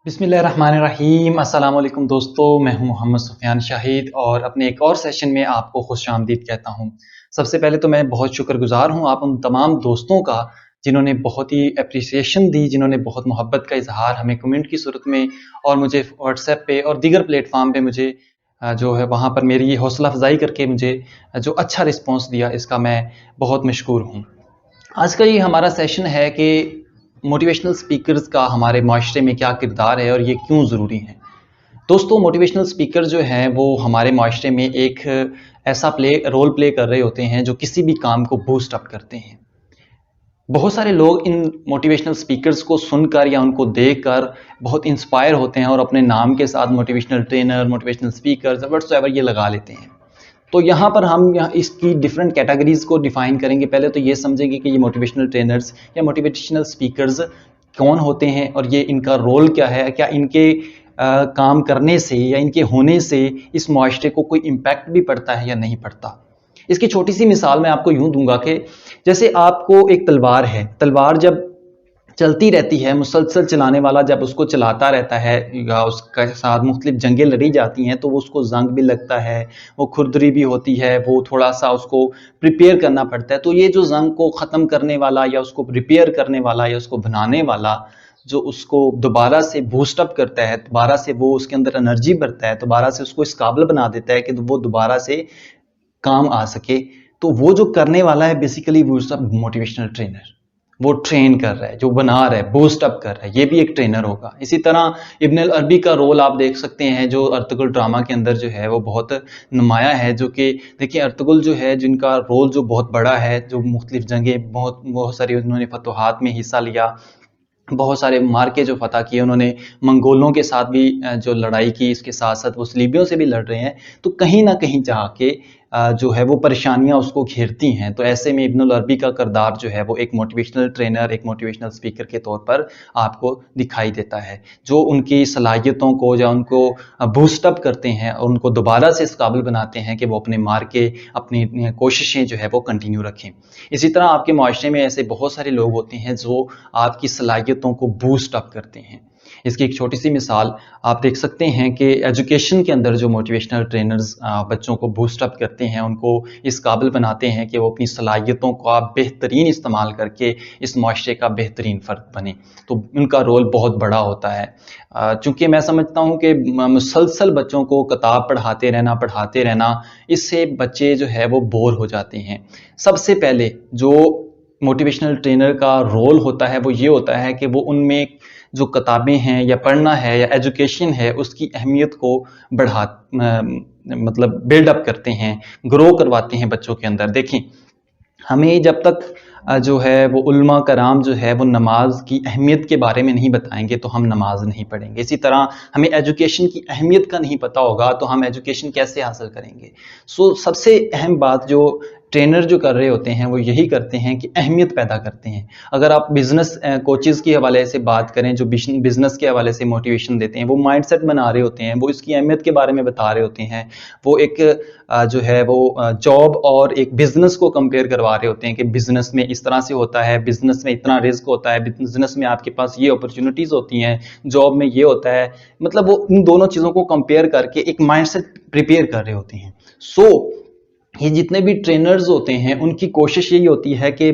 बिस्मिल्लाहिर्रहमानिर्रहीम। अस्सलाम वालेकुम दोस्तों, मैं हूं मोहम्मद सुफियान शाहिद और अपने एक और सेशन में आपको खुशामदीद कहता हूं। सबसे पहले तो मैं बहुत शुक्रगुजार हूं आप उन तमाम दोस्तों का जिन्होंने बहुत ही एप्रिसिएशन दी, जिन्होंने बहुत मोहब्बत का इजहार हमें कमेंट की सूरत में और मुझे व्हाट्सएप पे और दीगर प्लेटफॉर्म पे मुझे जो है वहाँ पर मेरी हौसला अफजाई करके मुझे जो अच्छा रिस्पॉन्स दिया, इसका मैं बहुत मशकूर हूँ। आज का ये हमारा सेशन है कि मोटिवेशनल स्पीकर्स का हमारे माशरे में क्या किरदार है और ये क्यों ज़रूरी है। दोस्तों, मोटिवेशनल स्पीकर जो हैं वो हमारे माशरे में एक ऐसा रोल प्ले कर रहे होते हैं जो किसी भी काम को बूस्ट अप करते हैं। बहुत सारे लोग इन मोटिवेशनल स्पीकर्स को सुनकर या उनको देखकर बहुत इंस्पायर होते हैं और अपने नाम के साथ motivational trainer, motivational speaker whatsoever ये लगा लेते हैं। तो यहाँ पर हम इसकी डिफरेंट कैटेगरीज को डिफाइन करेंगे। पहले तो ये समझेंगे कि ये मोटिवेशनल ट्रेनर्स या मोटिवेशनल स्पीकर्स कौन होते हैं और ये इनका रोल क्या है, क्या इनके काम करने से या इनके होने से इस मुआशरे को कोई इम्पैक्ट भी पड़ता है या नहीं पड़ता। इसकी छोटी सी मिसाल मैं आपको यूं दूंगा कि जैसे आपको एक तलवार है, तलवार जब चलती रहती है, मुसलसल चलाने वाला जब उसको चलाता रहता है या उसके साथ मुख्तलिफ जंगें लड़ी जाती हैं तो उसको जंग भी लगता है, वो खुरदरी भी होती है, वो थोड़ा सा उसको प्रिपेयर करना पड़ता है। तो ये जो जंग को ख़त्म करने वाला या उसको रिपेयर करने वाला या उसको बनाने वाला जो उसको दोबारा से बूस्ट अप करता है, दोबारा से वो उसके अंदर एनर्जी भरता है, दोबारा से उसको इस काबिल बना देता है कि वो दोबारा से काम आ सके, तो वो जो करने वाला है बेसिकली वो सब मोटिवेशनल ट्रेनर, वो ट्रेन कर रहा है, जो बना रहा है, बूस्ट अप कर रहा है, ये भी एक ट्रेनर होगा। इसी तरह इब्न अल अरबी का रोल आप देख सकते हैं जो अर्तुगरुल ड्रामा के अंदर जो है वो बहुत नुमाया है। जो कि देखिए अर्तुगरुल जो है जिनका रोल जो बहुत बड़ा है, जो मुख्तलिफ जंगें बहुत सारी उन्होंने फतुहात में हिस्सा लिया, बहुत सारे मार्के जो फतह किए उन्होंने, मंगोलों के साथ भी जो लड़ाई की, इसके साथ साथ वो सलीबियों से भी लड़ रहे हैं। तो कहीं ना कहीं जाके जो है वो परेशानियां उसको घेरती हैं। तो ऐसे में इब्नुल अरबी का किरदार जो है वो एक मोटिवेशनल ट्रेनर, एक मोटिवेशनल स्पीकर के तौर पर आपको दिखाई देता है, जो उनकी सलाहियतों को या उनको बूस्ट अप करते हैं और उनको दोबारा से इस काबिल बनाते हैं कि वो अपने मार्के, अपनी कोशिशें जो है वो कंटिन्यू रखें। इसी तरह आपके माशरे में ऐसे बहुत सारे लोग होते हैं जो आपकी सलाहियतों को बूस्ट अप करते हैं। इसकी एक छोटी सी मिसाल आप देख सकते हैं कि एजुकेशन के अंदर जो मोटिवेशनल ट्रेनर्स बच्चों को बूस्ट अप करते हैं, उनको इस काबिल बनाते हैं कि वो अपनी सलाहियतों का बेहतरीन इस्तेमाल करके इस माशरे का बेहतरीन फ़र्द बने। तो उनका रोल बहुत बड़ा होता है। चूँकि मैं समझता हूँ कि मुसलसल बच्चों को किताब पढ़ाते रहना, इससे बच्चे जो है वो बोर हो जाते हैं। सबसे पहले जो मोटिवेशनल ट्रेनर का रोल होता है वो ये होता है कि वो उनमें जो किताबें हैं या पढ़ना है या एजुकेशन है उसकी अहमियत को मतलब बिल्डअप करते हैं, ग्रो करवाते हैं बच्चों के अंदर। देखें, हमें जब तक जो है वो उलमा कराम जो है वो नमाज की अहमियत के बारे में नहीं बताएंगे तो हम नमाज नहीं पढ़ेंगे। इसी तरह हमें एजुकेशन की अहमियत का नहीं पता होगा तो हम एजुकेशन कैसे हासिल करेंगे। सबसे अहम बात जो ट्रेनर जो कर रहे होते हैं वो यही करते हैं कि अहमियत पैदा करते हैं। अगर आप बिजनेस कोचेज़ के हवाले से बात करें, जो बिजनेस के हवाले से मोटिवेशन देते हैं, वो माइंडसेट बना रहे होते हैं, वो इसकी अहमियत के बारे में बता रहे होते हैं। वो एक जो है वो जॉब और एक बिजनेस को कंपेयर करवा रहे होते हैं कि बिजनेस में इस तरह से होता है, बिजनेस में इतना रिस्क होता है, बिजनेस में आपके पास ये अपॉर्चुनिटीज़ होती हैं, जॉब में ये होता है। मतलब वो इन दोनों चीज़ों को कंपेयर करके एक माइंडसेट प्रिपेयर कर रहे होते हैं। ये जितने भी ट्रेनर्स होते हैं उनकी कोशिश यही होती है कि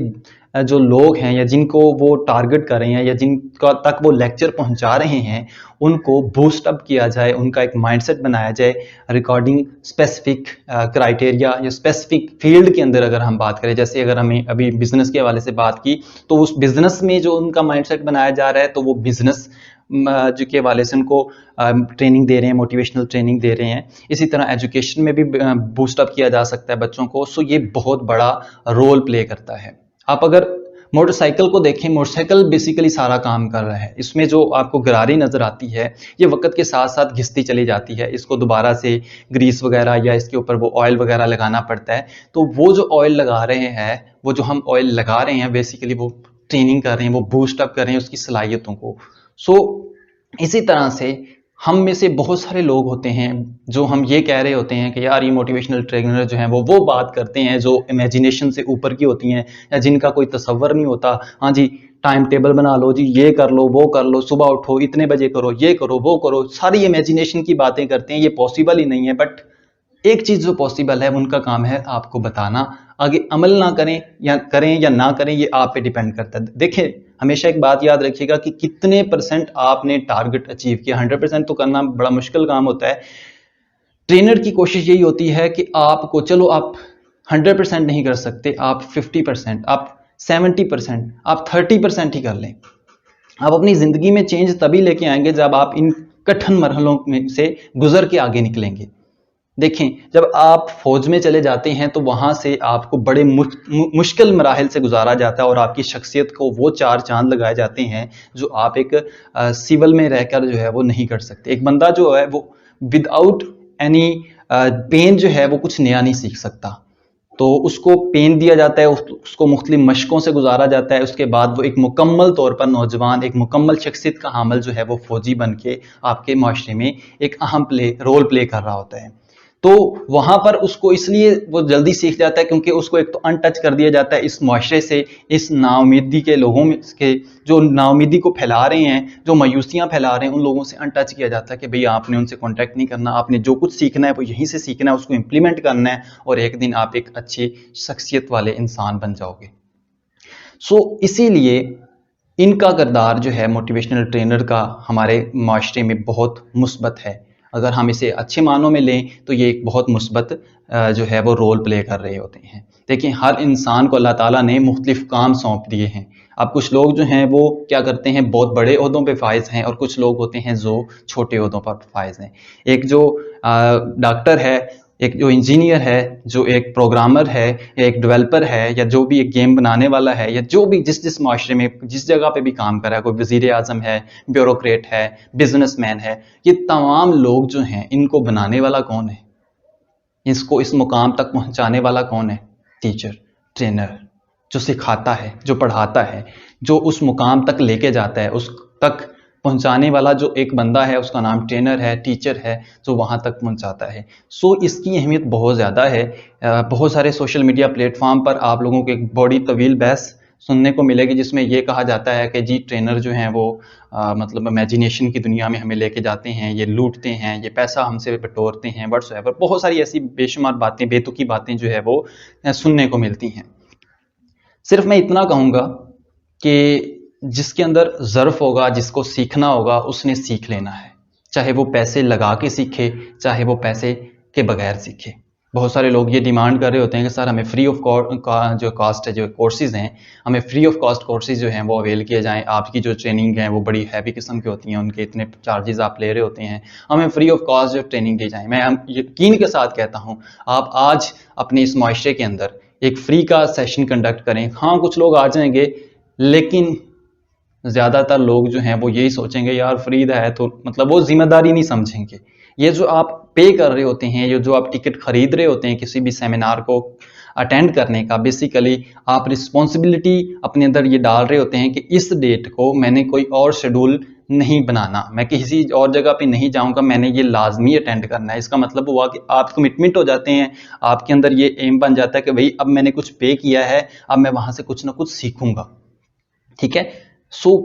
जो लोग हैं या जिनको वो टारगेट कर रहे हैं या जिनका तक वो लेक्चर पहुंचा रहे हैं उनको बूस्ट अप किया जाए, उनका एक माइंडसेट बनाया जाए रिकॉर्डिंग स्पेसिफिक क्राइटेरिया या स्पेसिफिक फील्ड के अंदर। अगर हम बात करें, जैसे अगर हमें अभी बिजनेस के हवाले से बात की, तो उस बिजनेस में जो उनका माइंडसेट बनाया जा रहा है तो वो बिजनेस जो के हवाले से उनको ट्रेनिंग दे रहे हैं, मोटिवेशनल ट्रेनिंग दे रहे हैं। इसी तरह एजुकेशन में भी बूस्ट अप किया जा सकता है बच्चों को। सो ये बहुत बड़ा रोल प्ले करता है। आप अगर मोटरसाइकिल को देखें, मोटरसाइकिल बेसिकली सारा काम कर रहा है। इसमें जो आपको गरारी नजर आती है ये वक्त के साथ साथ घिसती चली जाती है, इसको दोबारा से ग्रीस वगैरह या इसके ऊपर वो ऑयल वगैरह लगाना पड़ता है। तो वो जो ऑयल लगा रहे हैं, वो जो हम ऑयल लगा रहे हैं बेसिकली वो ट्रेनिंग कर रहे हैं, वो बूस्ट अप कर रहे हैं उसकी सलाहियतों को। इसी तरह से हम में से बहुत सारे लोग होते हैं जो हम ये कह रहे होते हैं कि यार ये मोटिवेशनल ट्रेनर जो हैं वो बात करते हैं जो इमेजिनेशन से ऊपर की होती हैं या जिनका कोई तसव्वुर नहीं होता। हाँ जी, टाइम टेबल बना लो जी, ये कर लो, वो कर लो, सुबह उठो, इतने बजे करो, ये करो, वो करो, सारी इमेजिनेशन की बातें करते हैं। ये पॉसिबल ही नहीं है। बट एक चीज जो पॉसिबल है, उनका काम है आपको बताना। आगे अमल ना करें या ना करें, ये आप पे डिपेंड करता है। देखिए, हमेशा एक बात याद रखिएगा कि कितने परसेंट आपने टारगेट अचीव किया। 100% तो करना बड़ा मुश्किल काम होता है। ट्रेनर की कोशिश यही होती है कि आपको, चलो आप 100% नहीं कर सकते, आप 50%, आप 70%, आप 30% ही कर लें। आप अपनी जिंदगी में चेंज तभी लेके आएंगे जब आप इन कठिन मरहलों में से गुजर के आगे निकलेंगे। देखें, जब आप फौज में चले जाते हैं तो वहां से आपको बड़े मुश्किल मराहिल से गुजारा जाता है और आपकी शख्सियत को वो 4 चांद लगाए जाते हैं जो आप एक सिविल में रहकर जो है वो नहीं कर सकते। एक बंदा जो है वो विदाउट एनी पेन जो है वो कुछ नया नहीं सीख सकता। तो उसको पेन दिया जाता है, उसको मुख्तलिफ मशकों से गुजारा जाता है। उसके बाद वो एक मुकम्मल तौर पर नौजवान, एक मुकम्मल शख्सियत का हामिल जो है वो फौजी बन के आपके माशरे में एक अहम रोल प्ले कर रहा होता है। तो वहां पर उसको इसलिए वो जल्दी सीख जाता है क्योंकि उसको एक तो अनटच कर दिया जाता है इस माशरे से, इस नाउमीदी के लोगों में के जो नाउमीदी को फैला रहे हैं, जो मायूसियां फैला रहे हैं, उन लोगों से अनटच किया जाता है कि भैया आपने उनसे कांटेक्ट नहीं करना, आपने जो कुछ सीखना है वो यहीं से सीखना है, उसको इंप्लीमेंट करना है और एक दिन आप एक अच्छी शख्सियत वाले इंसान बन जाओगे। इसीलिए इनका किरदार जो है मोटिवेशनल ट्रेनर का हमारे माशरे में बहुत मुस्बत है। अगर हम इसे अच्छे मानों में लें तो ये एक बहुत मुस्बत जो है वो रोल प्ले कर रहे होते हैं। देखिए, हर इंसान को अल्लाह ताला ने मुख्तलिफ काम सौंप दिए हैं। अब कुछ लोग जो हैं वो क्या करते हैं, बहुत बड़े ओहदों पे फाइज हैं और कुछ लोग होते हैं जो छोटे ओहदों पर फाइज हैं। एक जो डॉक्टर है, एक जो इंजीनियर है, जो एक प्रोग्रामर है या एक डेवलपर है या जो भी एक गेम बनाने वाला है या जो भी जिस माशरे में जिस जगह पे भी काम कर रहा है, कोई वजीर आजम है, ब्यूरोक्रेट है, बिजनेसमैन है, ये तमाम लोग जो हैं इनको बनाने वाला कौन है, इसको इस मुकाम तक पहुंचाने वाला कौन है? टीचर, ट्रेनर, जो सिखाता है, जो पढ़ाता है, जो उस मुकाम तक लेके जाता है, उस तक पहुंचाने वाला जो एक बंदा है उसका नाम ट्रेनर है, टीचर है, जो वहां तक पहुंचाता है। इसकी अहमियत बहुत ज़्यादा है। बहुत सारे सोशल मीडिया प्लेटफॉर्म पर आप लोगों को एक बड़ी तवील बहस सुनने को मिलेगी जिसमें यह कहा जाता है कि जी ट्रेनर जो हैं वो मतलब इमेजिनेशन की दुनिया में हमें लेके जाते हैं, ये लूटते हैं, ये पैसा हमसे बटोरते हैं, व्हाट्सएवर बहुत सारी ऐसी बेशुमार बातें, बेतुकी बातें जो है वो सुनने को मिलती हैं। सिर्फ मैं इतना कहूँगा कि जिसके अंदर ज़र्फ होगा, जिसको सीखना होगा, उसने सीख लेना है, चाहे वो पैसे लगा के सीखे, चाहे वो पैसे के बगैर सीखे। बहुत सारे लोग ये डिमांड कर रहे होते हैं कि सर हमें फ्री ऑफ जो कॉस्ट है, जो कोर्सेज हैं, हमें फ्री ऑफ कॉस्ट कोर्सेज जो हैं वो अवेल किए जाएं। आपकी जो ट्रेनिंग है वो बड़ी हैवी किस्म की होती हैं, उनके इतने चार्जेस आप ले रहे होते हैं, हमें फ्री ऑफ कॉस्ट जो ट्रेनिंग दी जाए। मैं यकीन के साथ कहता हूँ, आप आज अपने इस माशरे के अंदर एक फ्री का सेशन कंडक्ट करें। हाँ, कुछ लोग आ जाएंगे, लेकिन ज्यादातर लोग जो हैं वो यही सोचेंगे यार फ्री है तो मतलब वो जिम्मेदारी नहीं समझेंगे। ये जो आप पे कर रहे होते हैं, ये जो आप टिकट खरीद रहे होते हैं किसी भी सेमिनार को अटेंड करने का, बेसिकली आप रिस्पॉन्सिबिलिटी अपने अंदर ये डाल रहे होते हैं कि इस डेट को मैंने कोई और शेड्यूल नहीं बनाना, मैं किसी और जगह पे नहीं जाऊंगा, मैंने ये लाजमी अटेंड करना है। इसका मतलब हुआ कि आप कमिटमेंट हो जाते हैं, आपके अंदर ये एम बन जाता है कि भाई अब मैंने कुछ पे किया है, अब मैं वहां से कुछ ना कुछ सीखूंगा। ठीक है,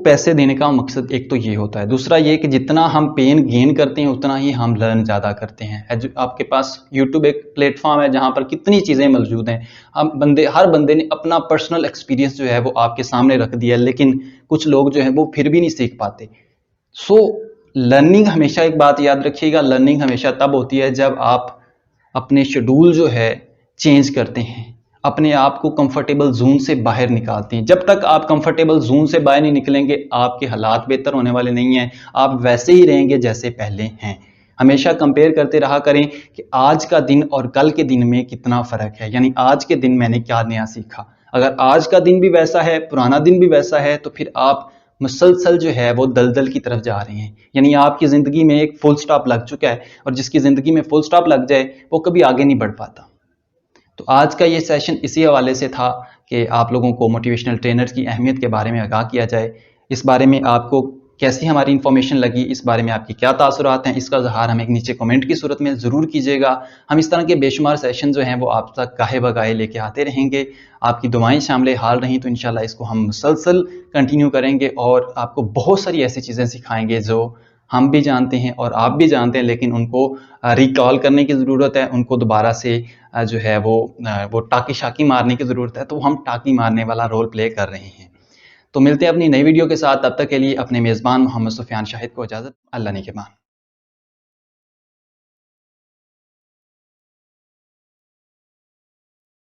पैसे देने का मकसद एक तो ये होता है। दूसरा ये कि जितना हम पेन गेन करते हैं उतना ही हम लर्न ज़्यादा करते हैं। आपके पास यूट्यूब एक प्लेटफॉर्म है जहाँ पर कितनी चीज़ें मौजूद हैं। हर बंदे ने अपना पर्सनल एक्सपीरियंस जो है वो आपके सामने रख दिया है, लेकिन कुछ लोग जो है वो फिर भी नहीं सीख पाते। लर्निंग हमेशा, एक बात याद रखिएगा, लर्निंग हमेशा तब होती है जब आप अपने शेड्यूल जो है चेंज करते हैं, अपने आप को कंफर्टेबल जोन से बाहर निकालते हैं। जब तक आप कंफर्टेबल जोन से बाहर नहीं निकलेंगे, आपके हालात बेहतर होने वाले नहीं हैं, आप वैसे ही रहेंगे जैसे पहले हैं। हमेशा कंपेयर करते रहा करें कि आज का दिन और कल के दिन में कितना फर्क है, यानी आज के दिन मैंने क्या नया सीखा। अगर आज का दिन भी वैसा है, पुराना दिन भी वैसा है, तो फिर आप मुसलसल जो है वो दलदल की तरफ जा रहे हैं, यानी आपकी जिंदगी में एक फुल स्टॉप लग चुका है, और जिसकी जिंदगी में फुल स्टॉप लग जाए वो कभी आगे नहीं बढ़ पाता। तो आज का ये सेशन इसी हवाले से था कि आप लोगों को मोटिवेशनल ट्रेनर की अहमियत के बारे में आगाह किया जाए। इस बारे में आपको कैसी हमारी इन्फॉर्मेशन लगी, इस बारे में आपकी क्या तासुरात हैं, इसका इज़हार हमें एक नीचे कमेंट की सूरत में ज़रूर कीजिएगा। हम इस तरह के बेशुमार सेशन जो हैं वो आप तक गाहे बगाहे लेके आते रहेंगे। आपकी दुआएं शामिल हाल रहीं तो इंशाल्लाह इसको हम मुसलसल कंटिन्यू करेंगे और आपको बहुत सारी ऐसी चीज़ें सिखाएंगे जो हम भी जानते हैं और आप भी जानते हैं, लेकिन उनको रिकॉल करने की ज़रूरत है, उनको दोबारा से जो है वो टाकी शाकी मारने की ज़रूरत है। तो हम टाकी मारने वाला रोल प्ले कर रहे हैं। तो मिलते हैं अपनी नई वीडियो के साथ, तब तक के लिए अपने मेज़बान मोहम्मद सुफियान शाहिद को इजाज़त। अल्लाह ने के बाद।